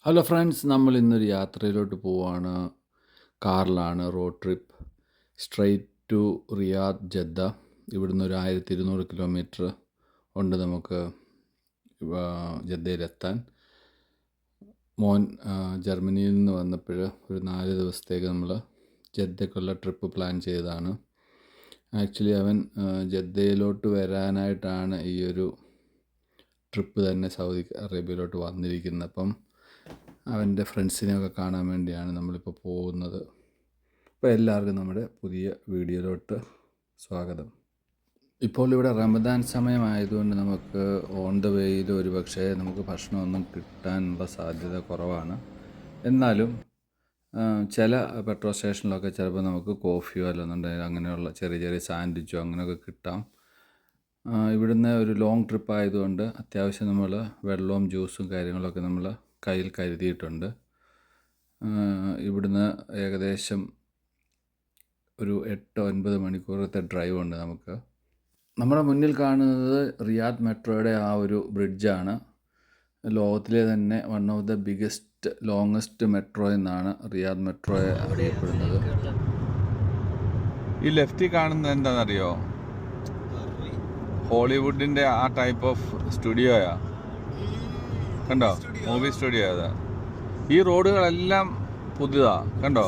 Hello friends, നമ്മൾ ഇന്നൊരു യാത്രയിലോട്ട് പോവാണ്. കാറിലാണ് road trip. Straight to Riyadh Jeddah. ഇവിടുന്ന് ഒരു 1200 കിലോമീറ്റർ ഉണ്ട് നമുക്ക് ജദ്ദയിലെത്താൻ. മോൻ ജർമ്മനിയിൽ നിന്ന് വന്നപ്പോൾ ഒരു 4 ദിവസത്തേക്ക് നമ്മൾ ജദ്ദയ്ക്കുള്ള ട്രിപ്പ് പ്ലാൻ ചെയ്തതാണ്. ആക്ച്വലി അവൻ ജദ്ദയിലോട്ട് വരാനായിട്ടാണ് ഈ ഒരു ട്രിപ്പ് തന്നെ സൗദി അറേബ്യയിലോട്ട് വന്നിരിക്കുന്നത്. അപ്പം അവൻ്റെ ഫ്രണ്ട്സിനെയൊക്കെ കാണാൻ വേണ്ടിയാണ് നമ്മളിപ്പോൾ പോകുന്നത്. അപ്പോൾ എല്ലാവർക്കും നമ്മുടെ പുതിയ വീഡിയോയിലോട്ട് സ്വാഗതം. ഇപ്പോൾ ഇവിടെ റമദാൻ സമയമായതുകൊണ്ട് നമുക്ക് ഓൺ ദ വേയിൽ ഒരു പക്ഷേ നമുക്ക് ഭക്ഷണമൊന്നും കിട്ടാനുള്ള സാധ്യത കുറവാണ്. എന്നാലും ചില പെട്രോൾ സ്റ്റേഷനിലൊക്കെ ചിലപ്പോൾ നമുക്ക് കോഫിയോ അല്ലെന്നുണ്ടെങ്കിൽ അങ്ങനെയുള്ള ചെറിയ ചെറിയ സാൻഡ്വിച്ചോ അങ്ങനെയൊക്കെ കിട്ടാം. ഇവിടുന്ന് ഒരു ലോങ് ട്രിപ്പ് ആയതുകൊണ്ട് അത്യാവശ്യം നമ്മൾ വെള്ളവും ജ്യൂസും കാര്യങ്ങളൊക്കെ നമ്മൾ കയ്യിൽ കരുതിയിട്ടുണ്ട്. ഇവിടുന്ന് ഏകദേശം ഒരു 8-9 മണിക്കൂറത്തെ ഡ്രൈവ് ഉണ്ട് നമുക്ക്. നമ്മുടെ മുന്നിൽ കാണുന്നത് റിയാദ് മെട്രോയുടെ ആ ഒരു ബ്രിഡ്ജാണ്. ലോകത്തിലെ തന്നെ one of the biggest longest metro എന്നാണ് റിയാദ് മെട്രോയെ അറിയപ്പെടുന്നത്. ഈ ലെഫ്റ്റിൽ കാണുന്നത് എന്താണെന്നറിയോ? ഹോളിവുഡിൻ്റെ ആ ടൈപ്പ് ഓഫ് സ്റ്റുഡിയോയാ. കണ്ടോ? മൂവി സ്റ്റുഡിയോ അതാ. ഈ റോഡുകളെല്ലാം പുതിയതാ. കണ്ടോ?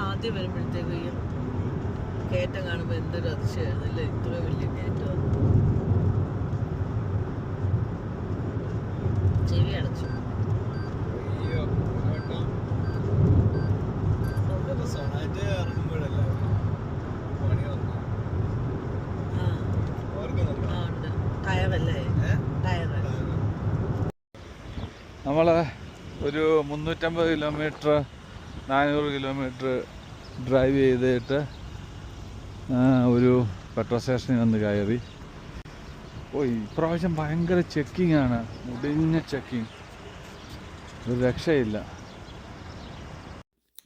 ആദ്യം വരുമ്പോഴത്തേക്ക് ഈ കയറ്റം കാണുമ്പോൾ എന്തൊരു അതിശയമായിരുന്നു അല്ലേ, ഇത്ര വലിയ കയറ്റം. ചെവി അടച്ചു. നമ്മൾ ഒരു 350 കിലോമീറ്റർ 400 കിലോമീറ്റർ ഡ്രൈവ് ചെയ്തിട്ട് ഒരു പെട്രോൾ സ്റ്റേഷനിൽ വന്ന് കയറി. ഇപ്രാവശ്യം ഭയങ്കര ചെക്കിംഗ് ആണ്, മുടിഞ്ഞ ചെക്കിങ്, ഒരു രക്ഷയില്ല.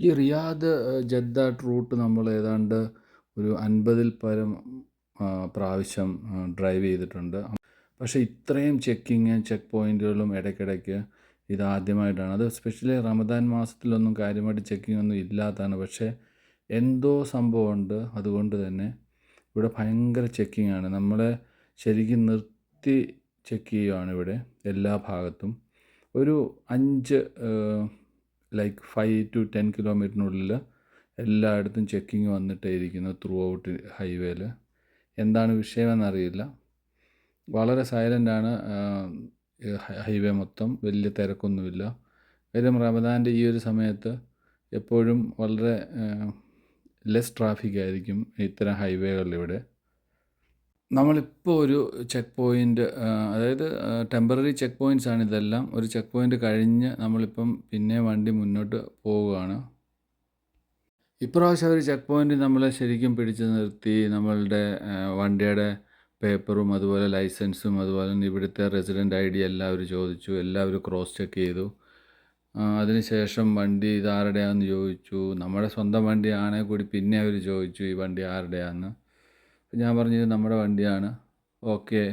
ഈ റിയാദ് ജദ്ദ റൂട്ട് നമ്മൾ ഏതാണ്ട് ഒരു 50-ൽ പരം പ്രാവശ്യം ഡ്രൈവ് ചെയ്തിട്ടുണ്ട്. പക്ഷേ ഇത്രയും ചെക്ക് പോയിൻറ്റുകളും ഇടയ്ക്കിടയ്ക്ക് ഇതാദ്യമായിട്ടാണ്. അത് സ്പെഷ്യലി റമദാൻ മാസത്തിലൊന്നും കാര്യമായിട്ട് ചെക്കിംഗ് ഒന്നും ഇല്ലാത്തതാണ്. പക്ഷേ എന്തോ സംഭവമുണ്ട്. അതുകൊണ്ട് തന്നെ ഇവിടെ ഭയങ്കര ചെക്കിങ്ങാണ്. നമ്മളെ ശരിക്കും നിർത്തി ചെക്ക് ചെയ്യുകയാണ് ഇവിടെ എല്ലാ ഭാഗത്തും. ഒരു 5 to 10 കിലോമീറ്ററിനുള്ളിൽ എല്ലായിടത്തും ചെക്കിങ് വന്നിട്ടേ ഇരിക്കുന്നു ത്രൂ ഔട്ട് ഹൈവേയിൽ. എന്താണ് വിഷയമെന്നറിയില്ല. വളരെ സൈലൻ്റാണ് ഹൈവേ മൊത്തം, വലിയ തിരക്കൊന്നുമില്ല. കാര്യം റമദാൻ്റെ ഈ ഒരു സമയത്ത് എപ്പോഴും വളരെ ലെസ് ട്രാഫിക് ആയിരിക്കും ഇത്തരം ഹൈവേകളിലിവിടെ. നമ്മളിപ്പോൾ ഒരു ചെക്ക് പോയിൻ്റ്, അതായത് ടെമ്പററി ചെക്ക് പോയിൻറ്റ്സ് ആണ് ഇതെല്ലാം. ഒരു ചെക്ക് പോയിൻ്റ് കഴിഞ്ഞ് നമ്മളിപ്പം പിന്നെ വണ്ടി മുന്നോട്ട് പോവുകയാണ്. ഇപ്രാവശ്യം ഒരു ചെക്ക് പോയിൻ്റ് നമ്മളെ ശരിക്കും പിടിച്ചു നിർത്തി നമ്മളുടെ വണ്ടിയുടെ പേപ്പറും അതുപോലെ ലൈസൻസും അതുപോലെ തന്നെ ഇവിടുത്തെ റെസിഡൻ്റ് ID എല്ലാവരും ചോദിച്ചു. എല്ലാവരും ക്രോസ് ചെക്ക് ചെയ്തു. അതിനുശേഷം വണ്ടി ഇതാരുടെയാണെന്ന് ചോദിച്ചു. നമ്മുടെ സ്വന്തം വണ്ടിയാണെങ്കിൽ കൂടി പിന്നെ അവർ ചോദിച്ചു ഈ വണ്ടി ആരുടെയാണെന്ന്. ഞാൻ പറഞ്ഞു ഇത് നമ്മുടെ വണ്ടിയാണ്. ഓക്കെ.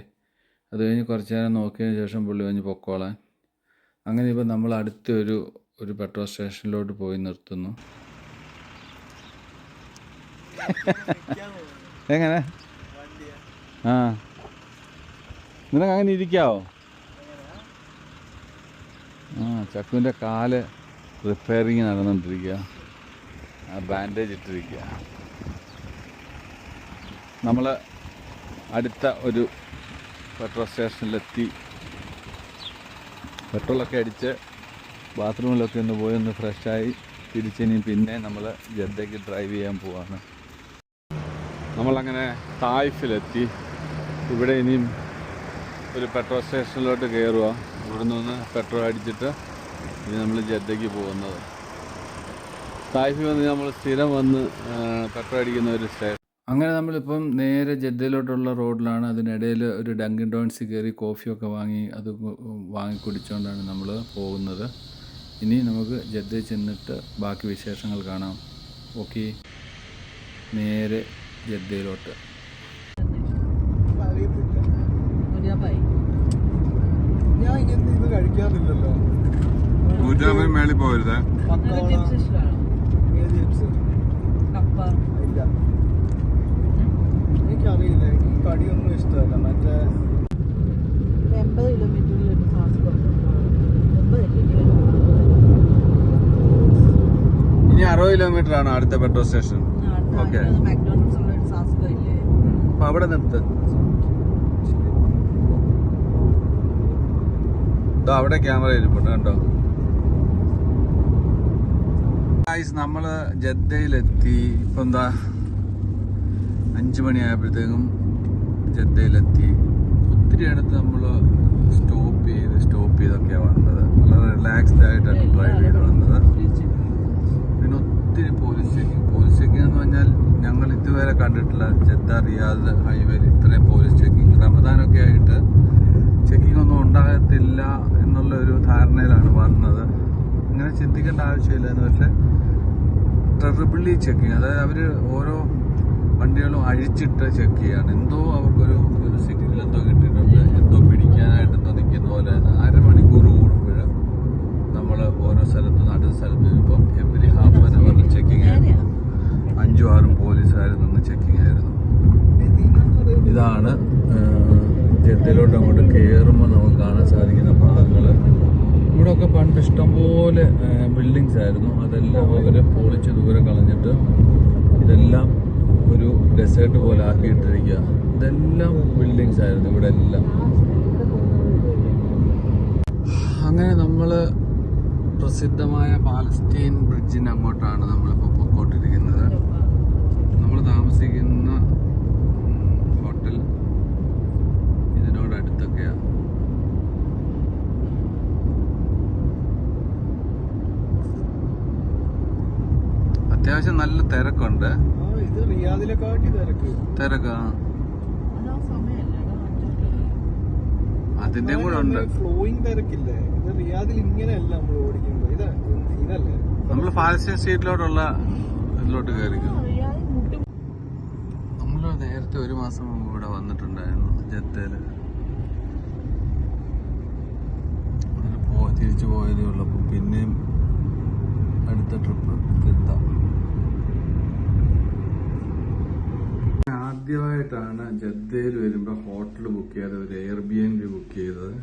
അത് കഴിഞ്ഞ് കുറച്ച് നേരം നോക്കിയതിന് ശേഷം പുള്ളി കഴിഞ്ഞ് പൊക്കോളാൻ. അങ്ങനെ ഇപ്പോൾ നമ്മൾ അടുത്തൊരു പെട്രോൾ സ്റ്റേഷനിലോട്ട് പോയി നിർത്തുന്നു. എങ്ങനെ? നിനക്ക് അങ്ങനെ ഇരിക്കാവോ? ചക്കുവിൻ്റെ കാല് റിപ്പയറിങ് നടന്നുകൊണ്ടിരിക്കുക. ബാൻഡേജ് ഇട്ടിരിക്കുക. നമ്മൾ അടുത്ത ഒരു പെട്രോൾ സ്റ്റേഷനിലെത്തി. പെട്രോളൊക്കെ അടിച്ച് ബാത്റൂമിലൊക്കെ ഒന്ന് പോയി ഒന്ന് ഫ്രഷായി തിരിച്ചിനി പിന്നെ നമ്മൾ ജദ്ദയ്ക്ക് ഡ്രൈവ് ചെയ്യാൻ പോവാണ്. നമ്മളങ്ങനെ തായിഫിലെത്തി. ഇവിടെ ഇനിയും ഒരു പെട്രോൾ സ്റ്റേഷനിലോട്ട് കയറുക. ഇവിടെ നിന്ന് പെട്രോൾ അടിച്ചിട്ട് ഇനി നമ്മൾ ജദ്ദയ്ക്ക് പോകുന്നത്. തായിഫിൽ വന്ന് നമ്മൾ സ്ഥിരം വന്ന് പെട്രോൾ അടിക്കുന്ന ഒരു സ്റ്റേഷൻ. അങ്ങനെ നമ്മളിപ്പം നേരെ ജദ്ദയിലോട്ടുള്ള റോഡിലാണ്. അതിനിടയിൽ ഒരു ഡങ്കിൻ ഡോൺസിൽ കയറി കോഫിയൊക്കെ വാങ്ങി കുടിച്ചുകൊണ്ടാണ് നമ്മൾ പോകുന്നത്. ഇനി നമുക്ക് ജദ്ദയിൽ ചെന്നിട്ട് ബാക്കി വിശേഷങ്ങൾ കാണാം. ഓക്കെ, നേരെ ജദ്ദയിലോട്ട്. അറിയത്തില്ല, മുരിയാബായി ഞാൻ ഇങ്ങനത്തെ ഇത് കഴിക്കാറില്ലല്ലോ. നൂറ്റാമ്പത് മേളിൽ പോകരുത്. പക്കോട, ചിപ്സ് ഇഷ്ടമാണോ? ഏത് ചിപ്സ്? കപ്പ ഇല്ല, എനിക്കറിയില്ല. എനിക്ക് കടിയൊന്നും ഇഷ്ടമല്ല. മറ്റേ 80 കിലോമീറ്ററിൽ ഒരു ഫാസ്റ്റ് ഫുഡ് 80 ഇനി 60 കിലോമീറ്റർ ആണ് അടുത്ത പെട്രോൾ സ്റ്റേഷൻ. ഓക്കെ, മാക്ഡോണൽഡ്സ് ഉള്ള ഒരു സാസ്കോ ഇല്ലേ? അപ്പൊ അവിടെ നിർത്ത്. അവിടെ ക്യാമറ ഇരിപ്പുണ്ട് കണ്ടോ. നമ്മള് ജദ്ദയിലെത്തി. ഇപ്പൊ എന്താ 5 മണിയായപ്പോഴത്തേക്കും ജദ്ദയിലെത്തി. ഒത്തിരി അടുത്ത് നമ്മൾ സ്റ്റോപ്പ് ചെയ്തൊക്കെയാണ് വന്നത്. വളരെ റിലാക്സ്ഡ് ആയിട്ടാണ് ഡ്രൈവ് ചെയ്ത് വന്നത്. പിന്നെ ഒത്തിരി പോലീസ് ചെക്കിംഗ് എന്ന് പറഞ്ഞാൽ ഞങ്ങൾ ഇതുവരെ കണ്ടിട്ടില്ല ജദ്ദ റിയാദ് ഹൈവേയിൽ ഇത്രയും പോലീസ് ചെക്കിംഗ്. റമദാനൊക്കെ ആയിട്ട് ചെക്കിംഗ് ഒന്നും ഉണ്ടാകത്തില്ല എന്നുള്ള ഒരു ധാരണയിലാണ് വന്നത്. അങ്ങനെ ചിന്തിക്കേണ്ട ആവശ്യമില്ലായിരുന്നു. പക്ഷെ ടെറിബിളി ചെക്കിങ്, അതായത് അവർ ഓരോ വണ്ടികളും അഴിച്ചിട്ട് ചെക്ക് ചെയ്യാണ്. എന്തോ അവർക്കൊരു സിഗ്നൽ എന്തോ കിട്ടിയിട്ടുണ്ട്, എന്തോ പിടിക്കാനായിട്ട് എന്തോ നിൽക്കുന്ന പോലെ. 1/2 മണിക്കൂർ കൂടുമ്പോൾ നമ്മൾ ഓരോ സ്ഥലത്തും അടുത്ത സ്ഥലത്ത് വരുമ്പോൾ എവരി ഹാഫ് ആൻ അവറിൽ ചെക്കിങ് ആയിരുന്നു. 5-6 പോലീസുകാർ നിന്ന് ചെക്കിങ് ആയിരുന്നു. ഇതാണ് ജദ്ദയിലോട്ട് അങ്ങോട്ട് കയറുമ്പോൾ നമുക്ക് കാണാൻ സാധിക്കുന്ന ഭാഗങ്ങൾ. ഇവിടെയൊക്കെ പണ്ട് ഇഷ്ടംപോലെ ബിൽഡിങ്സ് ആയിരുന്നു. അതെല്ലാം അവർ പൊളിച്ച് ദൂരെ കളഞ്ഞിട്ട് ഇതെല്ലാം ഒരു ഡെസേർട്ട് പോലെ ആക്കിയിട്ടിരിക്കുക. ഇതെല്ലാം ബിൽഡിങ്സ് ആയിരുന്നു ഇവിടെ എല്ലാം. അങ്ങനെ നമ്മൾ പ്രസിദ്ധമായ പാലസ്തീൻ ബ്രിഡ്ജിന് അങ്ങോട്ടാണ് നമ്മളിപ്പോൾ പൊക്കോട്ടിരിക്കുന്നത്. നമ്മൾ താമസിക്കുന്ന ഹോട്ടൽ ഇതിനോടടുത്തൊക്കെയാണ്. അത്യാവശ്യം നല്ല തിരക്കുണ്ട്. ഇത് റിയാദിലെക്കാട്ടി തിരക്കാ, അതിന്റെ കൂടെ ഉണ്ട്. ഫ്ലോയിങ് തിരക്കില്ലേ? ഇത് റിയാദിൽ ഇങ്ങനെയല്ല നമ്മൾ ഓടിക്കുമ്പോ. ഇതല്ലേ നമ്മൾ പാലസ്തീൻ സ്ട്രീറ്റിലോട്ടുള്ള ഇതിലോട്ട് കയറിക്കും. നമ്മൾ നേരത്തെ 1 മാസം മുമ്പ് ഇവിടെ വന്നിട്ടുണ്ടായിരുന്നു ജദ്ദയില്. തിരിച്ചു പോയതേ ഉള്ളപ്പോൾ പിന്നെയും അടുത്ത ട്രിപ്പ് ജദ്ദ. ആദ്യമായിട്ടാണ് ജദ്ദയിൽ വരുമ്പോൾ ഹോട്ടൽ ബുക്ക് ചെയ്തത്, ഒരു എയർബിഎൻബി ബുക്ക് ചെയ്തത്.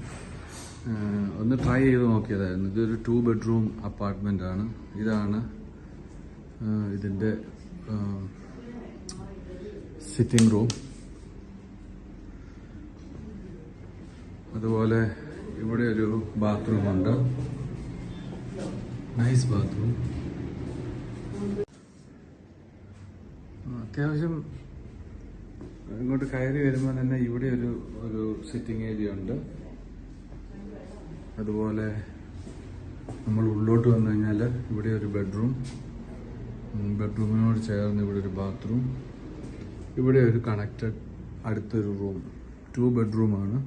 ഒന്ന് ട്രൈ ചെയ്ത് നോക്കിയതായിരുന്നു. ഇതൊരു 2 ബെഡ്റൂം അപ്പാർട്ട്മെന്റ് ആണ്. ഇതാണ് ഇതിൻ്റെ സിറ്റിംഗ് റൂം. അതുപോലെ ഇവിടെ ഒരു ബാത്റൂം ഉണ്ട്, നൈസ് ബാത്റൂം. അത്യാവശ്യം ഇങ്ങോട്ട് കയറി വരുമ്പോൾ തന്നെ ഇവിടെ ഒരു സിറ്റിംഗ് ഏരിയ ഉണ്ട്. അതുപോലെ നമ്മൾ ഉള്ളോട്ട് വന്നു കഴിഞ്ഞാൽ ഇവിടെ ഒരു ബെഡ്റൂമിനോട് ചേർന്ന് ഇവിടെ ഒരു ബാത്റൂം, ഇവിടെ ഒരു കണക്റ്റഡ് അടുത്തൊരു റൂം. 2 ബെഡ്റൂമാണ്.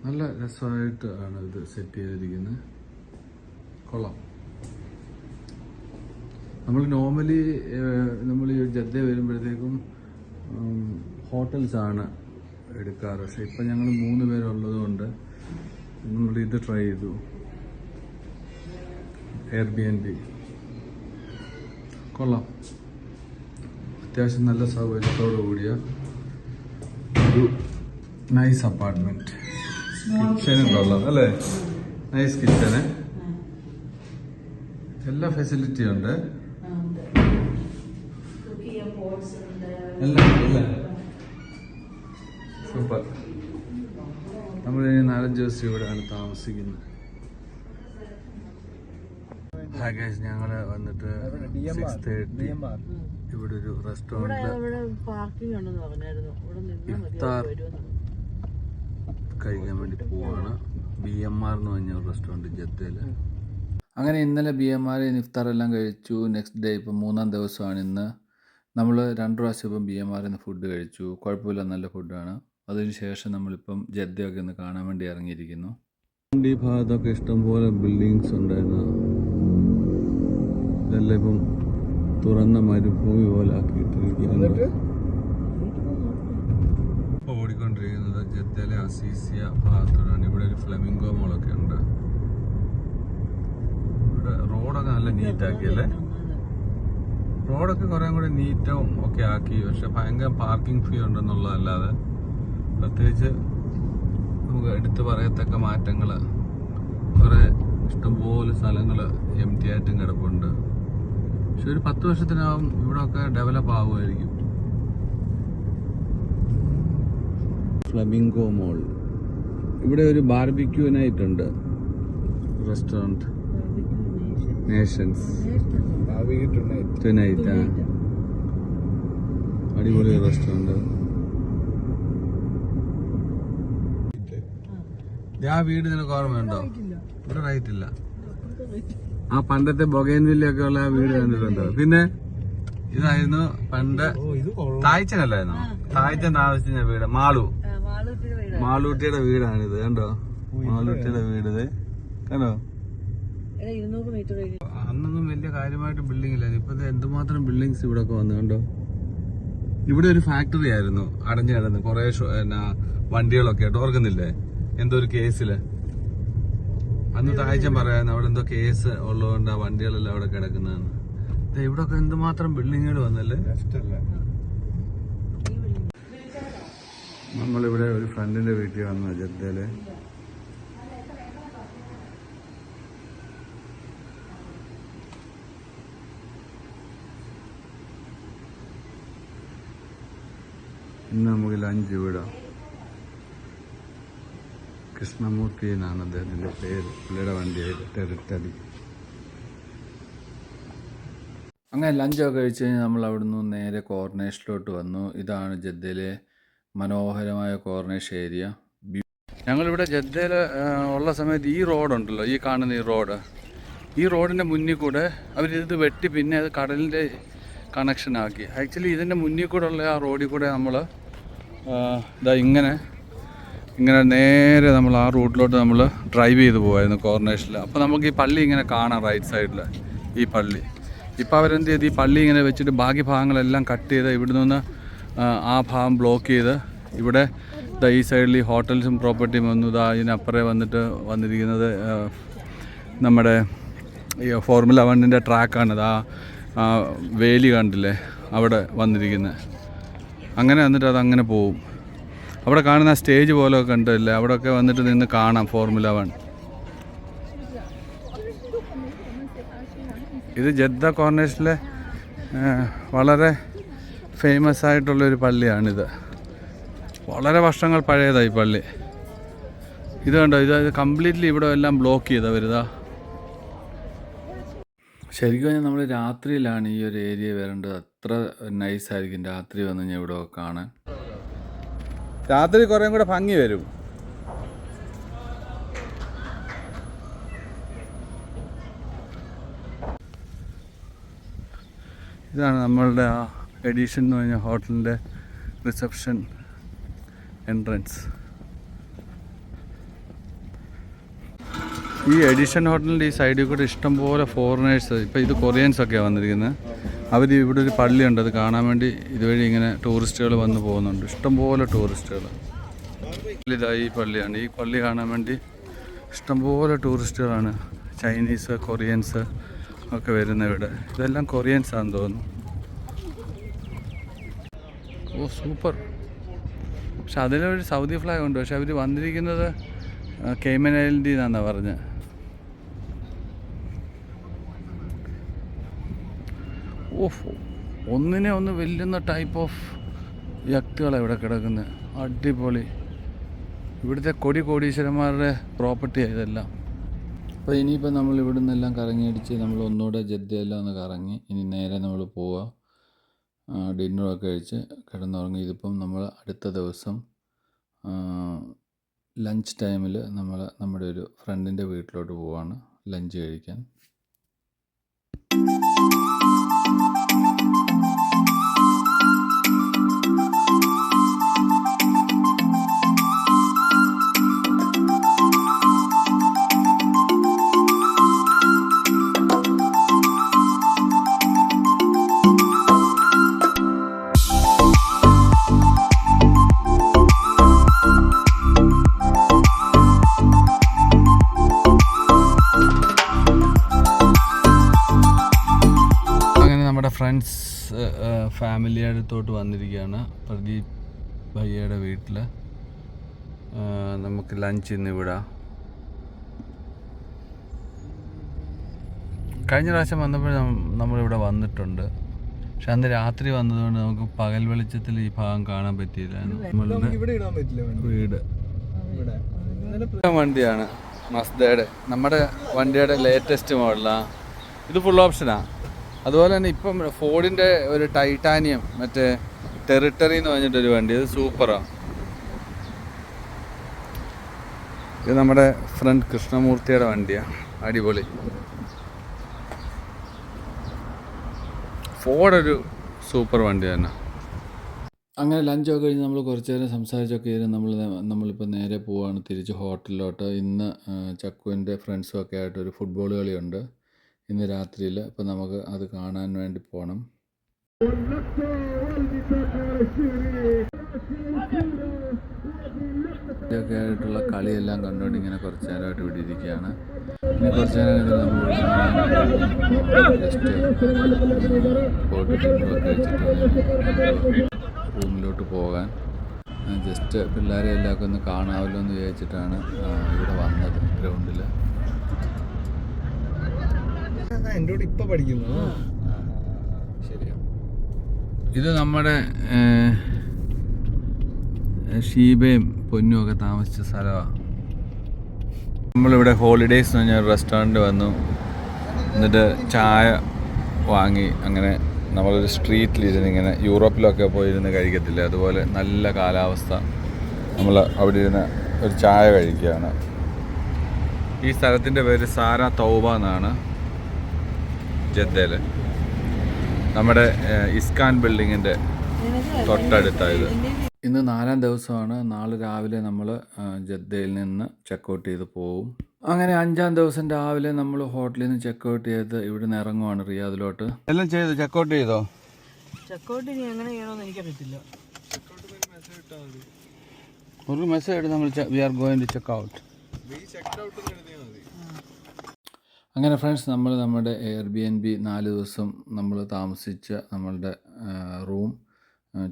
നല്ല രസമായിട്ടാണ് ഇത് സെറ്റ് ചെയ്തിരിക്കുന്നത്. കൊള്ളാം. നമ്മൾ നോർമലി നമ്മൾ ഈ ജദ്ദ വരുമ്പോഴത്തേക്കും ഹോട്ടൽസാണ് എടുക്കാറ്. പക്ഷെ ഇപ്പം ഞങ്ങൾ 3 പേരുള്ളത് കൊണ്ട് നമ്മൾ ഇത് ട്രൈ ചെയ്തു, എയർബിഎൻബി. കൊള്ളാം. അത്യാവശ്യം നല്ല സൗകര്യത്തോടു കൂടിയ ഒരു നൈസ് അപ്പാർട്ട്മെന്റ്. കിച്ചനും കൊള്ളാം അല്ലേ? നൈസ് കിച്ചന്, എല്ലാ ഫെസിലിറ്റിയും ഉണ്ട്. എല്ലാം അല്ലേ? സൂപ്പർ. നമ്മൾ 4-5 ദിവസം ഇവിടെയാണ് താമസിക്കുന്നത്. ഞങ്ങള് വന്നിട്ട് 6:30 ഇവിടെ ഒരു റെസ്റ്റോറൻറ്റ് ഇഫ്താർ കഴിക്കാൻ വേണ്ടി പോവാണ്. BMR എന്ന് പറഞ്ഞ റെസ്റ്റോറൻറ്റ് ജദ്ദയിൽ. അങ്ങനെ ഇന്നലെ BMR ഇഫ്താർ എല്ലാം കഴിച്ചു. നെക്സ്റ്റ് ഡേ ഇപ്പം 3-ാം ദിവസമാണ് ഇന്ന്. നമ്മൾ 2 പ്രാവശ്യം ഇപ്പം BMR ഫുഡ് കഴിച്ചു. കുഴപ്പമില്ല, നല്ല ഫുഡാണ്. അതിനുശേഷം നമ്മളിപ്പം ജദ്ദയൊക്കെ ഒന്ന് കാണാൻ വേണ്ടി ഇറങ്ങിയിരിക്കുന്നു. ഈ ഭാഗത്തൊക്കെ ഇഷ്ടംപോലെ ബിൽഡിങ്സ് ഉണ്ടായിരുന്നു. ഇതെല്ലാം ഇപ്പം തുറന്ന മരുഭൂമി പോലെ ആക്കിയിട്ടിരിക്കുകയാണ്. ഇപ്പോൾ ഓടിക്കൊണ്ടിരിക്കുന്നത് ജദ്ദയിലെ അസീസിയ ഭാഗത്തോടാണ്. ഇവിടെ ഒരു ഫ്ലെമിംഗോ മോളൊക്കെ ഉണ്ട്. ഇവിടെ റോഡൊക്കെ നല്ല നീറ്റാക്കിയല്ലേ? റോഡൊക്കെ കുറേ കൂടി നീറ്റും ഒക്കെ ആക്കി. പക്ഷെ ഭയങ്കര പാർക്കിംഗ് ഫീ ഉണ്ടെന്നുള്ളതല്ലാതെ പ്രത്യേകിച്ച് നമുക്ക് എടുത്തു പറയത്തക്ക മാറ്റങ്ങൾ, കുറേ ഇഷ്ടംപോലെ സ്ഥലങ്ങൾ എം ടി ആയിട്ടും കിടപ്പുണ്ട്. പക്ഷെ ഒരു 10 വർഷത്തിനകം ഇവിടെയൊക്കെ ഡെവലപ്പ് ആവുമായിരിക്കും. ഫ്ലമിംഗോ മോൾ. ഇവിടെ ഒരു ബാർബിക്യൂ നൈറ്റ് ഉണ്ട്. Restaurant Nations night. അടിപൊളി റെസ്റ്റോറൻറ്റ്. ആ വീട് നിനക്ക് ഓർമ്മയുണ്ടോ? ഇവിടെ റൈറ്റ് ഇല്ല. ആ പണ്ടത്തെ ബൊഗൈൻവില്ലയൊക്കെ ഉള്ള ആ വീട് കണ്ടിട്ടുണ്ടോ? പിന്നെ ഇതായിരുന്നു പണ്ട് തായ്ച്ചനല്ലായിരുന്നോ? തായ്ച്ചൻ താമസിച്ച വീട്. മാളൂട്ടിയുടെ വീടാണിത്. കണ്ടോ? മാളൂട്ടിയുടെ വീട് കണ്ടോ? അന്നൊന്നും വലിയ കാര്യമായിട്ട് ബിൽഡിംഗ് ഇല്ലായിരുന്നു. ഇപ്പൊ എന്തുമാത്രം ബിൽഡിങ്സ് ഇവിടെ ഒക്കെ വന്നു. കണ്ടോ? ഇവിടെ ഒരു ഫാക്ടറി ആയിരുന്നു അടഞ്ഞു കിടന്ന്. കുറെ വണ്ടികളൊക്കെ ആയിട്ട് ഓർക്കുന്നില്ലേ? എന്തോ ഒരു കേസില് അന്ന് താഴ്ച പറയായിരുന്നു അവിടെ എന്തോ കേസ് ഉള്ളതുകൊണ്ട് ആ വണ്ടികളെല്ലാം അവിടെ കിടക്കുന്നതാണ്. ഇവിടെ ഒക്കെ എന്തുമാത്രം ബിൽഡിങ്ങുകൾ വന്നല്ലേ. നമ്മളിവിടെ ഒരു ഫ്രണ്ടിന്റെ വീട്ടിൽ വന്നു ജദ്ദയില്. ഇന്ന് നമുക്ക് ലഞ്ച് വിടാം. കൃഷ്ണമൂർത്തി എന്നാണ് അദ്ദേഹത്തിൻ്റെ പേര്. പുള്ളിയുടെ വണ്ടിയായിട്ട് റിട്ടടി. അങ്ങനെ ലഞ്ചൊക്കെ കഴിച്ച് കഴിഞ്ഞാൽ നമ്മൾ അവിടുന്ന് നേരെ കോർണേഷനിലോട്ട് വന്നു. ഇതാണ് ജദ്ദയിലെ മനോഹരമായ കോർണേഷ് ഏരിയ. ഞങ്ങളിവിടെ ജദ്ദയിൽ ഉള്ള സമയത്ത് ഈ റോഡുണ്ടല്ലോ, ഈ കാണുന്ന ഈ റോഡിൻ്റെ മുന്നിൽ കൂടെ അവരിത് വെട്ടി പിന്നെ അത് കടലിൻ്റെ കണക്ഷനാക്കി. ആക്ച്വലി ഇതിൻ്റെ മുന്നിൽ കൂടെ ഉള്ള ആ റോഡിൽ കൂടെ നമ്മൾ ഇതാ ഇങ്ങനെ നേരെ നമ്മൾ ആ റൂട്ടിലോട്ട് നമ്മൾ ഡ്രൈവ് ചെയ്ത് പോകുമായിരുന്നു കോർണേഷനിൽ. അപ്പോൾ നമുക്ക് ഈ പള്ളി ഇങ്ങനെ കാണാം റൈറ്റ് സൈഡിൽ ഈ പള്ളി. ഇപ്പോൾ അവരെന്ത് ചെയ്ത് ഈ പള്ളി ഇങ്ങനെ വെച്ചിട്ട് ബാക്കി ഭാഗങ്ങളെല്ലാം കട്ട് ചെയ്ത് ഇവിടെ നിന്ന് ആ ഭാഗം ബ്ലോക്ക് ചെയ്ത് ഇവിടെ ഈ സൈഡിൽ ഈ ഹോട്ടൽസും പ്രോപ്പർട്ടിയും വന്നു. ഇതിനപ്പുറേ വന്നിരിക്കുന്നത് നമ്മുടെ ഈ ഫോർമുല 1ൻ്റെ ട്രാക്കാണിത്. ആ വേലി കണ്ടില്ലേ അവിടെ വന്നിരിക്കുന്നത്. അങ്ങനെ വന്നിട്ട് അതങ്ങനെ പോവും. അവിടെ കാണുന്ന സ്റ്റേജ് പോലെയൊക്കെ ഉണ്ടല്ലേ, അവിടെയൊക്കെ വന്നിട്ട് നിന്ന് കാണാം ഫോർമുല 1. ഇത് ജദ്ദ കോർണേഷനിലെ വളരെ ഫേമസ് ആയിട്ടുള്ളൊരു പള്ളിയാണിത്. വളരെ വർഷങ്ങൾ പഴയതായി പള്ളി. ഇത് കണ്ടോ? ഇത് കംപ്ലീറ്റ്ലി ഇവിടെ എല്ലാം ബ്ലോക്ക് ചെയ്തവരിതാ. ശരിക്കും പറഞ്ഞാൽ നമ്മൾ രാത്രിയിലാണ് ഈ ഒരു ഏരിയ വരേണ്ടത്. അത്ര നൈസായിരിക്കും രാത്രി വന്നു കഴിഞ്ഞാൽ ഇവിടെ കാണാൻ. രാത്രി കുറേ കൂടെ ഭംഗി വരും. ഇതാണ് നമ്മളുടെ ആ എഡിഷൻ എന്ന് പറഞ്ഞ ഹോട്ടലിൻ്റെ റിസപ്ഷൻ എൻട്രൻസ്. ഈ എഡിഷൻ ഹോട്ടലിൻ്റെ ഈ സൈഡിൽ കൂടെ ഇഷ്ടംപോലെ ഫോറിനേഴ്സ്, ഇപ്പോൾ ഇത് കൊറിയൻസൊക്കെയാണ് വന്നിരിക്കുന്നത്. അവർ ഇവിടെ ഒരു പള്ളിയുണ്ട്, അത് കാണാൻ വേണ്ടി ഇതുവഴി ഇങ്ങനെ ടൂറിസ്റ്റുകൾ വന്ന് പോകുന്നുണ്ട്. ഇഷ്ടംപോലെ ടൂറിസ്റ്റുകൾ. ഇതായി ഈ പള്ളിയാണ്. ഈ പള്ളി കാണാൻ വേണ്ടി ഇഷ്ടംപോലെ ടൂറിസ്റ്റുകളാണ്. ചൈനീസ്, കൊറിയൻസ് ഒക്കെ വരുന്ന ഇവിടെ. ഇതെല്ലാം കൊറിയൻസാണെന്ന് തോന്നുന്നു. ഓ സൂപ്പർ. പക്ഷെ അതിലൊരു സൗദി ഫ്ലാഗ് ഉണ്ട്. പക്ഷെ അവർ വന്നിരിക്കുന്നത് കേമൻ ഐലൻഡിൽ നിന്നാണ് പറഞ്ഞത്. ഓഫ്, ഒന്നിനെ ഒന്ന് വെല്ലുന്ന ടൈപ്പ് ഓഫ് യക്തികളാണ് ഇവിടെ കിടക്കുന്നത്. അടിപൊളി. ഇവിടുത്തെ കോടീശ്വരന്മാരുടെ പ്രോപ്പർട്ടിയാണ് ഇതെല്ലാം. അപ്പോൾ ഇനിയിപ്പോൾ നമ്മൾ ഇവിടെ നിന്നെല്ലാം കറങ്ങിയടിച്ച് നമ്മൾ ഒന്നുകൂടെ ജദ്ദയെല്ലാം ഒന്ന് കറങ്ങി ഇനി നേരെ നമ്മൾ പോവുക. ഡിന്നറൊക്കെ കഴിച്ച് കിടന്നുറങ്ങി. ഇതിപ്പം നമ്മൾ അടുത്ത ദിവസം ലഞ്ച് ടൈമിൽ നമ്മൾ നമ്മുടെ ഒരു ഫ്രണ്ടിൻ്റെ വീട്ടിലോട്ട് പോവാണ് ലഞ്ച് കഴിക്കാൻ. ഫ്രണ്ട്സ് ഫാമിലി അടുത്തോട്ട് വന്നിരിക്കുകയാണ്. പ്രദീപ് ഭയ്യയുടെ വീട്ടിൽ നമുക്ക് ലഞ്ച് ഇന്ന് ഇവിടെ. കഴിഞ്ഞ പ്രാവശ്യം വന്നപ്പോൾ നമ്മളിവിടെ വന്നിട്ടുണ്ട്. പക്ഷെ അന്ന് രാത്രി വന്നതുകൊണ്ട് നമുക്ക് പകൽ വെളിച്ചത്തിൽ ഈ ഭാഗം കാണാൻ പറ്റിയില്ല. നമ്മളുടെ വീട് വണ്ടിയാണ് മസ്ദയുടെ, നമ്മുടെ വണ്ടിയുടെ ലേറ്റസ്റ്റ് മോഡലാണ്. ഇത് ഫുൾ ഓപ്ഷനാണ്. അതുപോലെ തന്നെ ഇപ്പം ഫോർഡിൻ്റെ ഒരു ടൈറ്റാനിയം മറ്റേ ടെറിട്ടറി എന്ന് പറഞ്ഞിട്ടൊരു വണ്ടി, ഇത് സൂപ്പറാണ്. ഇത് നമ്മുടെ ഫ്രണ്ട് കൃഷ്ണമൂർത്തിയുടെ വണ്ടിയാണ്, അടിപൊളി. ഫോർഡ് ഒരു സൂപ്പർ വണ്ടി തന്നെ. അങ്ങനെ ലഞ്ചൊക്കെ കഴിഞ്ഞ് നമ്മൾ കുറച്ച് നേരം സംസാരിച്ചൊക്കെ ഇരുന്ന് നമ്മളിപ്പോൾ നേരെ പോവുകയാണ് തിരിച്ച് ഹോട്ടലിലോട്ട്. ഇന്ന് ചക്കുവിൻ്റെ ഫ്രണ്ട്സും ഒക്കെ ആയിട്ട് ഒരു ഫുട്ബോൾ കളിയുണ്ട് ഇന്ന് രാത്രിയിൽ. അപ്പോൾ നമുക്ക് അത് കാണാൻ വേണ്ടി പോകണം. ഇതൊക്കെ ആയിട്ടുള്ള കളിയെല്ലാം കണ്ടുകൊണ്ട് ഇങ്ങനെ കുറച്ച് നേരമായിട്ട് ഇവിടെ ഇരിക്കുകയാണ്. ഇനി കുറച്ച് നേരം നമ്മൾ ജസ്റ്റ് പോയിട്ട് ഡിന്നറൊക്കെ കഴിച്ചിട്ട് റൂമിലോട്ട് പോകാൻ, ജസ്റ്റ് പിള്ളേരെ എല്ലാവർക്കും ഒന്ന് കാണാമല്ലോ എന്ന് വിചാരിച്ചിട്ടാണ് ഇവിടെ വന്നത് ഗ്രൗണ്ടിൽ. എൻ്റെ കൂടെ ഇപ്പം പഠിക്കുന്നു. ശരിയാ. ഇത് നമ്മുടെ ഷീബയും പൊന്നും ഒക്കെ താമസിച്ച സ്ഥലമാണ്. നമ്മളിവിടെ ഹോളിഡേയ്സ് എന്ന് പറഞ്ഞ റെസ്റ്റോറൻറ്റ് വന്നു, എന്നിട്ട് ചായ വാങ്ങി. അങ്ങനെ നമ്മളൊരു സ്ട്രീറ്റിലിരുന്ന് ഇങ്ങനെ യൂറോപ്പിലൊക്കെ പോയിരുന്ന് കഴിക്കത്തില്ല, അതുപോലെ നല്ല കാലാവസ്ഥ, നമ്മൾ അവിടെ ഇരുന്ന് ഒരു ചായ കഴിക്കുകയാണ്. ഈ സ്ഥലത്തിൻ്റെ പേര് സാര തൗബ എന്നാണ്, ജദ്ദയിൽ നമ്മുടെ ഇസ്കാൻ ബിൽഡിങ്ങിൻ്റെ തൊട്ടടുത്തായത്. ഇന്ന് 4ാം ദിവസമാണ്. നാളെ രാവിലെ നമ്മൾ ജദ്ദയിൽ നിന്ന് ചെക്കൗട്ട് ചെയ്ത് പോവും. അങ്ങനെ 5ാം ദിവസം രാവിലെ നമ്മൾ ഹോട്ടലിൽ നിന്ന് ചെക്കൗട്ട് ചെയ്ത് ഇവിടെ നിന്ന് ഇറങ്ങുവാണ് റിയാദിലോട്ട്. എല്ലാം ചെയ്തു, ചെക്കൗട്ട് ചെയ്തോ? ചെക്കൗട്ട് ഇനി എങ്ങനെ ചെയ്യണമെന്ന് എനിക്കറിയത്തില്ല. ഒരു മെസ്സേജ് നമ്മൾ we are going to check out. അങ്ങനെ ഫ്രണ്ട്സ്, നമ്മൾ നമ്മുടെ Airbnb 4 ദിവസം നമ്മൾ താമസിച്ച നമ്മളുടെ റൂം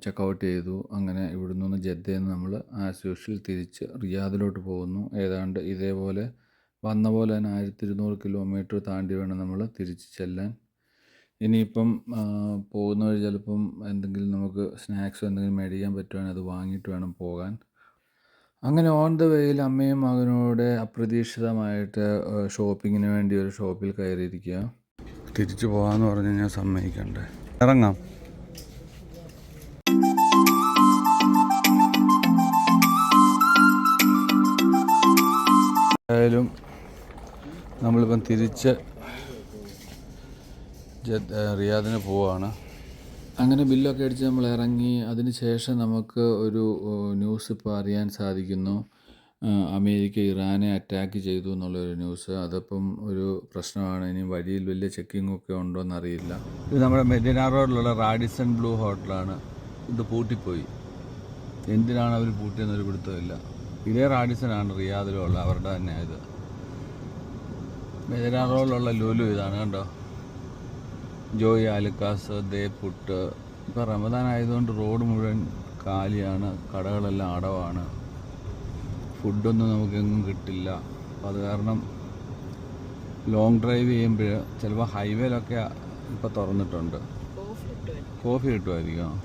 ചെക്കൗട്ട് ചെയ്തു. അങ്ങനെ ഇവിടെ നിന്ന് ജദ്ദയിൽ നിന്ന് നമ്മൾ ആസ് യൂഷ്വൽ തിരിച്ച് റിയാദിലോട്ട് പോകുന്നു. ഏതാണ്ട് ഇതേപോലെ വന്ന പോലെ തന്നെ 1200 കിലോമീറ്റർ താണ്ടി വേണം നമ്മൾ തിരിച്ച് ചെല്ലാൻ. ഇനിയിപ്പം പോകുന്ന വഴി ചിലപ്പം എന്തെങ്കിലും നമുക്ക് സ്നാക്സോ എന്തെങ്കിലും മേടിക്കാൻ പറ്റുവാണെങ്കിൽ അത് വാങ്ങിയിട്ട് വേണം പോകാൻ. അങ്ങനെ ഓൺ ദ വേയിൽ അമ്മയും മകനോടെ അപ്രതീക്ഷിതമായിട്ട് ഷോപ്പിങ്ങിന് വേണ്ടി ഒരു ഷോപ്പിൽ കയറിയിരിക്കുക. തിരിച്ചു പോകാമെന്ന് പറഞ്ഞു കഴിഞ്ഞാൽ സമ്മതിക്കണ്ടേ? ഇറങ്ങാം. ആയാലും നമ്മളിപ്പം തിരിച്ച് റിയാദിന് പോവാണ്. അങ്ങനെ ബില്ലൊക്കെ അടിച്ച് നമ്മൾ ഇറങ്ങി. അതിന് ശേഷം നമുക്ക് ഒരു ന്യൂസ് ഇപ്പോൾ അറിയാൻ സാധിക്കുന്നു. അമേരിക്ക ഇറാനെ അറ്റാക്ക് ചെയ്തു എന്നുള്ളൊരു ന്യൂസ്. അതിപ്പം ഒരു പ്രശ്നമാണ്. ഇനി വഴിയിൽ വലിയ ചെക്കിങ്ങൊക്കെ ഉണ്ടോ എന്നറിയില്ല. ഇത് നമ്മുടെ മെഡിന റോഡിലുള്ള റാഡിസൺ ബ്ലൂ ഹോട്ടലാണ്. ഇത് പൂട്ടിപ്പോയി. എന്തിനാണ് അവർ പൂട്ടിയെന്നൊരു പിടുത്തമില്ല. ഇതേ റാഡിസനാണ് റിയാദിലുള്ള അവരുടെ തന്നെ. ഇത് മെഡിന റോഡിലുള്ള ലുലു ഇതാണ്, കണ്ടോ? ജോയി ആലുക്കാസ്, ദേ പുട്ട്. ഇപ്പോൾ റമദാൻ ആയതുകൊണ്ട് റോഡ് മുഴുവൻ കാലിയാണ്, കടകളെല്ലാം അടവാണ്, ഫുഡൊന്നും നമുക്കെങ്ങും കിട്ടില്ല. അപ്പോൾ അത് കാരണം ലോങ് ഡ്രൈവ് ചെയ്യുമ്പോൾ ചിലപ്പോൾ ഹൈവേയിലൊക്കെ ഇപ്പോൾ തുറന്നിട്ടുണ്ട്. കോഫി കിട്ടുമായിരിക്കും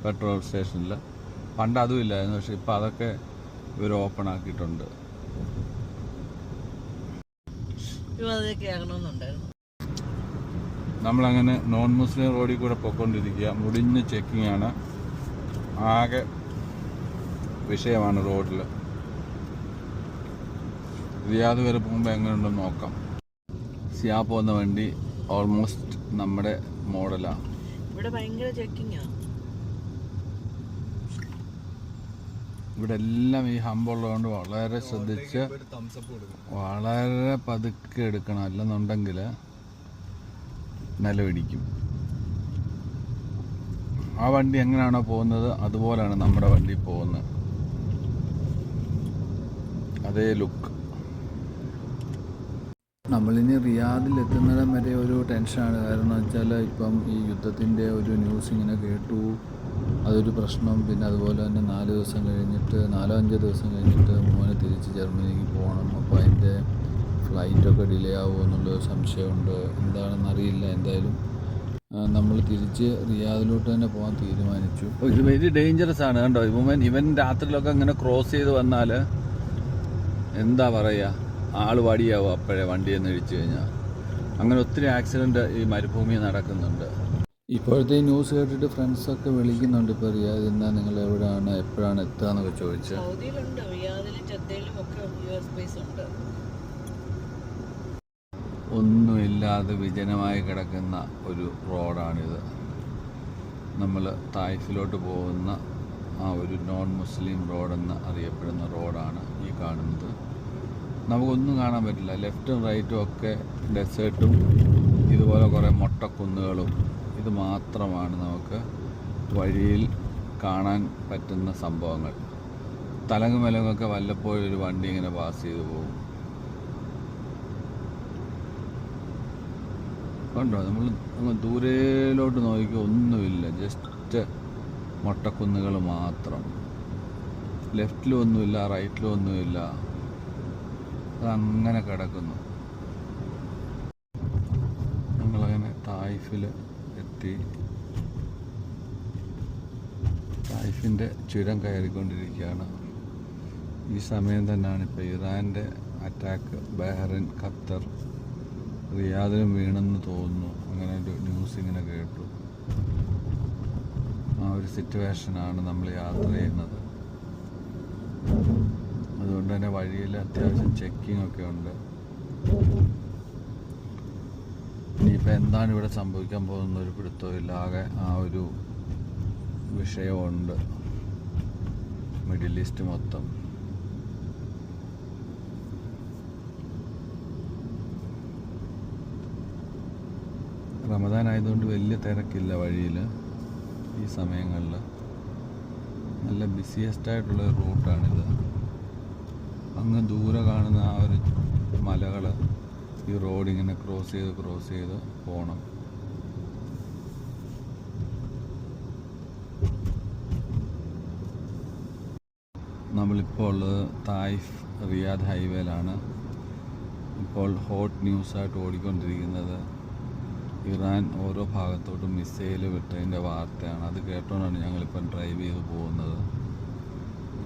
പെട്രോൾ സ്റ്റേഷനിൽ. പണ്ട് അതും ഇല്ലായിരുന്നു, പക്ഷെ ഇപ്പോൾ അതൊക്കെ ഇവർ ഓപ്പൺ ആക്കിയിട്ടുണ്ട്. നമ്മളങ്ങനെ നോൺ മുസ്ലിം റോഡിൽ കൂടെ പോയിക്കൊണ്ടിരിക്കുക. മുടിഞ്ഞ ചെക്കിംഗ് ആണ്, ആകെ വിഷയമാണ് റോഡിൽ. റിയാദ് വരെ പോകുമ്പോൾ എങ്ങനെയുണ്ടെന്ന് നോക്കാം. സിയാ പോകുന്ന വണ്ടി ഓൾമോസ്റ്റ് നമ്മുടെ മോഡലാണ്. ഇവിടെ ഭയങ്കര ചെക്കിങ്ങാണ്. ഇവിടെ എല്ലാം ഈ ഹമ്പുള്ളതുകൊണ്ട് വളരെ ശ്രദ്ധിച്ച് വളരെ പതുക്കെ എടുക്കണം, അല്ലെന്നുണ്ടെങ്കിൽ നിലപിടിക്കും. ആ വണ്ടി എങ്ങനെയാണോ പോകുന്നത് അതുപോലെയാണ് നമ്മുടെ വണ്ടി പോകുന്നത്, അതേ ലുക്ക്. നമ്മളിനി റിയാദിലെത്തുന്നിടം വരെ ഒരു ടെൻഷനാണ്. കാരണം വെച്ചാൽ ഇപ്പം ഈ യുദ്ധത്തിൻ്റെ ഒരു ന്യൂസ് ഇങ്ങനെ കേട്ടു, അതൊരു പ്രശ്നം. പിന്നെ അതുപോലെ തന്നെ 4 ദിവസം കഴിഞ്ഞിട്ട് 4-5 ദിവസം കഴിഞ്ഞിട്ട് മോനെ തിരിച്ച് ജർമ്മനിക്ക് പോകണം. അപ്പോൾ അതിൻ്റെ ഫ്ലൈറ്റൊക്കെ ഡിലേ ആവുമോ എന്നുള്ളൊരു സംശയമുണ്ട്. എന്താണെന്നറിയില്ല. എന്തായാലും നമ്മൾ തിരിച്ച് റിയാദിലോട്ട് തന്നെ പോകാൻ തീരുമാനിച്ചു. ഇത് വെരി ഡേഞ്ചറസ് ആണ് കണ്ടോ. ഇവൻ രാത്രിയിലൊക്കെ ഇങ്ങനെ ക്രോസ് ചെയ്ത് വന്നാൽ എന്താ പറയുക, ആൾ വടിയാവും അപ്പോഴേ വണ്ടിയെന്ന് ഇടിച്ചു കഴിഞ്ഞാൽ. അങ്ങനെ ഒത്തിരി ആക്സിഡൻറ്റ് ഈ മരുഭൂമി നടക്കുന്നുണ്ട്. ഇപ്പോഴത്തെ ന്യൂസ് കേട്ടിട്ട് ഫ്രണ്ട്സൊക്കെ വിളിക്കുന്നുണ്ട്. ഇപ്പോൾ റിയാദിൽ നിന്നാൽ നിങ്ങൾ എവിടെയാണ്, എപ്പോഴാണ് എത്തുക എന്നൊക്കെ ചോദിച്ച്. സൗദിയിലുണ്ട്, റിയാദിലും ജദ്ദയിലും ഒക്കെ US ബേസ് ഉണ്ട്. ഒന്നുമില്ലാതെ വിജനമായി കിടക്കുന്ന ഒരു റോഡാണിത്. നമ്മൾ തായിഫിലോട്ട് പോകുന്ന ആ ഒരു നോൺ മുസ്ലിം റോഡെന്ന് അറിയപ്പെടുന്ന റോഡാണ് ഈ കാണുന്നത്. നമുക്കൊന്നും കാണാൻ പറ്റില്ല. ലെഫ്റ്റും റൈറ്റും ഒക്കെ ഡെസേർട്ടും ഇതുപോലെ കുറേ മൊട്ടക്കുന്നുകളും ഇത് മാത്രമാണ് നമുക്ക് വഴിയിൽ കാണാൻ പറ്റുന്ന സംഭവങ്ങൾ. തലങ്ങുമലങ്ങൊക്കെ വല്ലപ്പോഴും ഒരു വണ്ടി ഇങ്ങനെ പാസ് ചെയ്തു പോകും. കണ്ടോ, നമ്മൾ ദൂരേലോട്ട് നോക്കിയോ ഒന്നുമില്ല, ജസ്റ്റ് മൊട്ടക്കുന്നുകൾ മാത്രം. ലെഫ്റ്റിലും ഒന്നുമില്ല, റൈറ്റിലും ഒന്നുമില്ല, അതങ്ങനെ കിടക്കുന്നു. ഞങ്ങളങ്ങനെ തായിഫിൽ എത്തി. തായിഫിൻ്റെ ചുരം കയറിക്കൊണ്ടിരിക്കുകയാണ്. ഈ സമയം തന്നെയാണ് ഇപ്പോൾ ഇറാൻ്റെ അറ്റാക്ക് ബഹ്റൈൻ, ഖത്തർ, റിയാദിലും വീണെന്ന് തോന്നുന്നു. അങ്ങനെ ഒരു ന്യൂസ് ഇങ്ങനെ കേട്ടു. ആ ഒരു സിറ്റുവേഷനാണ് നമ്മൾ യാത്ര ചെയ്യുന്നത്. അതുകൊണ്ട് തന്നെ വഴിയിൽ അത്യാവശ്യം ചെക്കിംഗ് ഒക്കെ ഉണ്ട്. ഇനിയിപ്പോൾ എന്താണ് ഇവിടെ സംഭവിക്കാൻ പോകുന്ന ഒരു പിടുത്തമില്ല. ആകെ ആ ഒരു വിഷയമുണ്ട് മിഡിൽ ഈസ്റ്റ് മൊത്തം. റമദാൻ ആയതുകൊണ്ട് വലിയ തിരക്കില്ല വഴിയിൽ ഈ സമയങ്ങളിൽ. നല്ല ബിസിയസ്റ്റ് ആയിട്ടുള്ള റൂട്ടാണിത്. അങ്ങ് ദൂരെ കാണുന്ന ആ ഒരു മലകൾ ഈ റോഡ് ഇങ്ങനെ ക്രോസ് ചെയ്ത് പോകണം. നമ്മളിപ്പോൾ ഉള്ളത് തായിഫ് റിയാദ് ഹൈവേയിലാണ്. ഇപ്പോൾ ഹോട്ട് ന്യൂസായിട്ട് ഓടിക്കൊണ്ടിരിക്കുന്നത് ഇറാൻ ഓരോ ഭാഗത്തോട്ടും മിസൈൽ വിട്ടതിൻ്റെ വാർത്തയാണ്. അത് കേട്ടോണ്ടാണ് ഞങ്ങളിപ്പം ഡ്രൈവ് ചെയ്ത് പോകുന്നത്.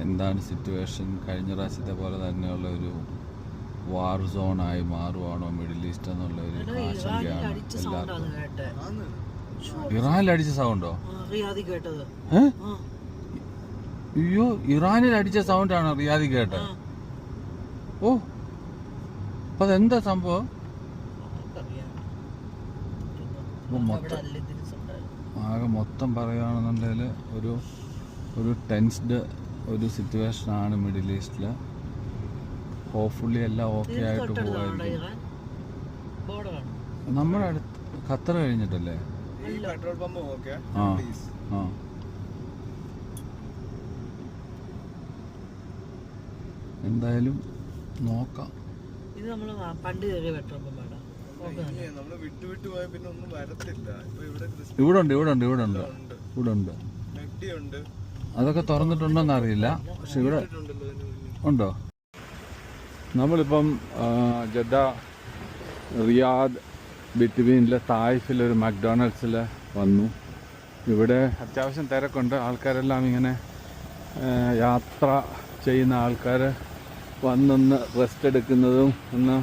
എന്താണ് സിറ്റുവേഷൻ, കഴിഞ്ഞ പ്രാവശ്യത്തെ പോലെ തന്നെയുള്ള ഒരു വാർ സോണായി മാറുവാണോ മിഡിൽ ഈസ്റ്റ് എന്നുള്ള ഒരു ആശങ്കയാണ് എല്ലാവർക്കും. ഇറാനിൽ അടിച്ച സൗണ്ടോ? അയ്യോ, ഇറാനിൽ അടിച്ച സൗണ്ടാണോ റിയാദി കേട്ടത്? ഓ, അപ്പൊ അതെന്താ സംഭവം? മൊത്തം പറയുകയാണെന്നുണ്ടെങ്കിൽ ഒരു ടെൻസ്ഡ് ഒരു സിറ്റുവേഷനാണ് മിഡിൽ ഈസ്റ്റിൽ. ഹോപ്പ്ഫുള്ളി എല്ലാം ഓക്കെ ആയിട്ട് പോകായിരിക്കും. നമ്മുടെ അടുത്ത് ഖത്തർ കഴിഞ്ഞിട്ടല്ലേ? ആ ആ എന്തായാലും നോക്കാം. ഇത് നമ്മൾ പണ്ട് കയറിയ പെട്രോൾ പമ്പാണ്. ഇവിടെ ഉണ്ട്. അതൊക്കെ തുറന്നിട്ടുണ്ടോന്ന് അറിയില്ല, പക്ഷെ ഇവിടെ ഉണ്ടോ? നമ്മളിപ്പം ജദ്ദ റിയാദ് ബിറ്റ്വീനിൽ തായിഫിലൊരു മക്ഡൊണാൾഡ്സിൽ വന്നു. ഇവിടെ അത്യാവശ്യം തിരക്കുണ്ട്. ആൾക്കാരെല്ലാം ഇങ്ങനെ യാത്ര ചെയ്യുന്ന ആൾക്കാർ വന്നൊന്ന് റെസ്റ്റ് എടുക്കുന്നതും ഒന്ന്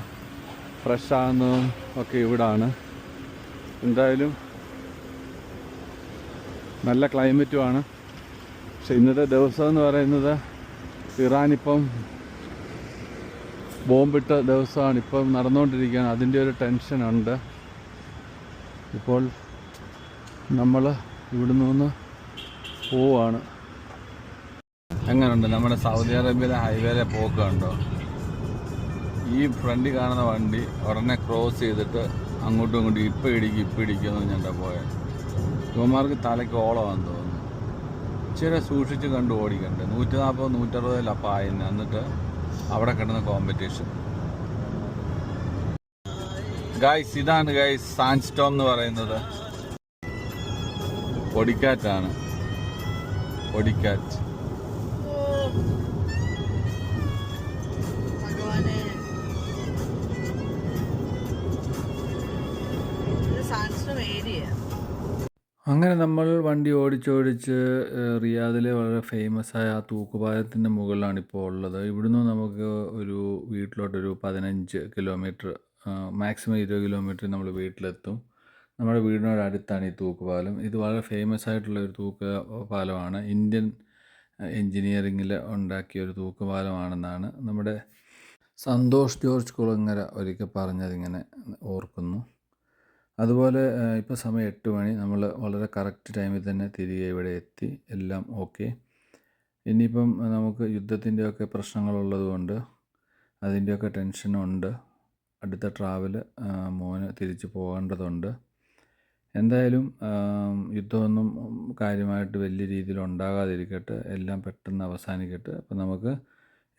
ഫ്രഷ് ആകുന്നതും ഒക്കെ ഇവിടാണ്. എന്തായാലും നല്ല ക്ലൈമറ്റുമാണ്. പക്ഷെ ഇന്നത്തെ ദിവസം എന്ന് പറയുന്നത് ഇറാനിപ്പം ബോംബിട്ട ദിവസമാണ് ഇപ്പം നടന്നുകൊണ്ടിരിക്കുകയാണ്. അതിൻ്റെ ഒരു ടെൻഷനുണ്ട്. ഇപ്പോൾ നമ്മൾ ഇവിടുന്ന് ഒന്ന് പോവാണ്. എങ്ങനെയുണ്ട് നമ്മുടെ സൗദി അറേബ്യയിലെ ഹൈവേയിലെ പോക്ക് കണ്ടോ? ഈ ഫ്രണ്ടിൽ കാണുന്ന വണ്ടി ഉടനെ ക്രോസ് ചെയ്തിട്ട് അങ്ങോട്ടും ഇങ്ങോട്ടും ഇപ്പം ഇടിക്കുമെന്ന് ഞണ്ടാ പോയത്. യുവമാർക്ക് തലയ്ക്ക് ഓളമാണെന്ന് തോന്നുന്നു. ഇച്ചിരി സൂക്ഷിച്ച് കണ്ട് ഓടിക്കണ്ടേ. 140-160 പായുന്നത്. എന്നിട്ട് അവിടെ കിടന്ന കോമ്പറ്റീഷൻ. ഗൈസ് ഇതാണ് ഗൈസ് സാൻഡ്സ്റ്റോം എന്ന് പറയുന്നത്. പൊടിക്കാറ്റാണ്, പൊടിക്കാറ്റ്. ഭഗവാനെ, ഇത് സാൻഡ്സ്റ്റോൺ ഏരിയ. അങ്ങനെ നമ്മൾ വണ്ടി ഓടിച്ചോടിച്ച് റിയാദിലെ വളരെ ഫേമസ് ആയ ആ തൂക്കുപാലത്തിൻ്റെ മുകളിലാണ് ഇപ്പോൾ ഉള്ളത്. ഇവിടുന്ന് നമുക്ക് ഒരു വീട്ടിലോട്ടൊരു 15 കിലോമീറ്റർ, മാക്സിമം 20 കിലോമീറ്റർ നമ്മൾ വീട്ടിലെത്തും. നമ്മുടെ വീടിനോട് അടുത്താണ് ഈ തൂക്കുപാലം. ഇത് വളരെ ഫേമസ് ആയിട്ടുള്ള ഒരു പാലമാണ്. ഇന്ത്യൻ എൻജിനീയറിങ്ങിൽ ഉണ്ടാക്കിയ ഒരു തൂക്കുപാലമാണെന്നാണ് നമ്മുടെ സന്തോഷ് ജോർജ് കുളങ്ങര ഒരിക്കൽ പറഞ്ഞതിങ്ങനെ ഓർക്കുന്നു. അതുപോലെ ഇപ്പോൾ സമയം 8 മണി. നമ്മൾ വളരെ കറക്റ്റ് ടൈമിൽ തന്നെ തിരികെ ഇവിടെ എത്തി. എല്ലാം ഓക്കെ. ഇനിയിപ്പം നമുക്ക് യുദ്ധത്തിൻ്റെയൊക്കെ പ്രശ്നങ്ങളുള്ളത് കൊണ്ട് അതിൻ്റെയൊക്കെ ടെൻഷനുണ്ട്. അടുത്ത ട്രാവൽ മോന് തിരിച്ച് പോകേണ്ടതുണ്ട്. എന്തായാലും യുദ്ധമൊന്നും കാര്യമായിട്ട് വലിയ രീതിയിൽ ഉണ്ടാകാതിരിക്കട്ടെ, എല്ലാം പെട്ടെന്ന് അവസാനിക്കട്ടെ. അപ്പം നമുക്ക്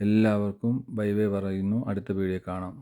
എല്ലാവർക്കും ബൈ ബൈ പറയുന്നു. അടുത്ത വീഡിയോ കാണാം.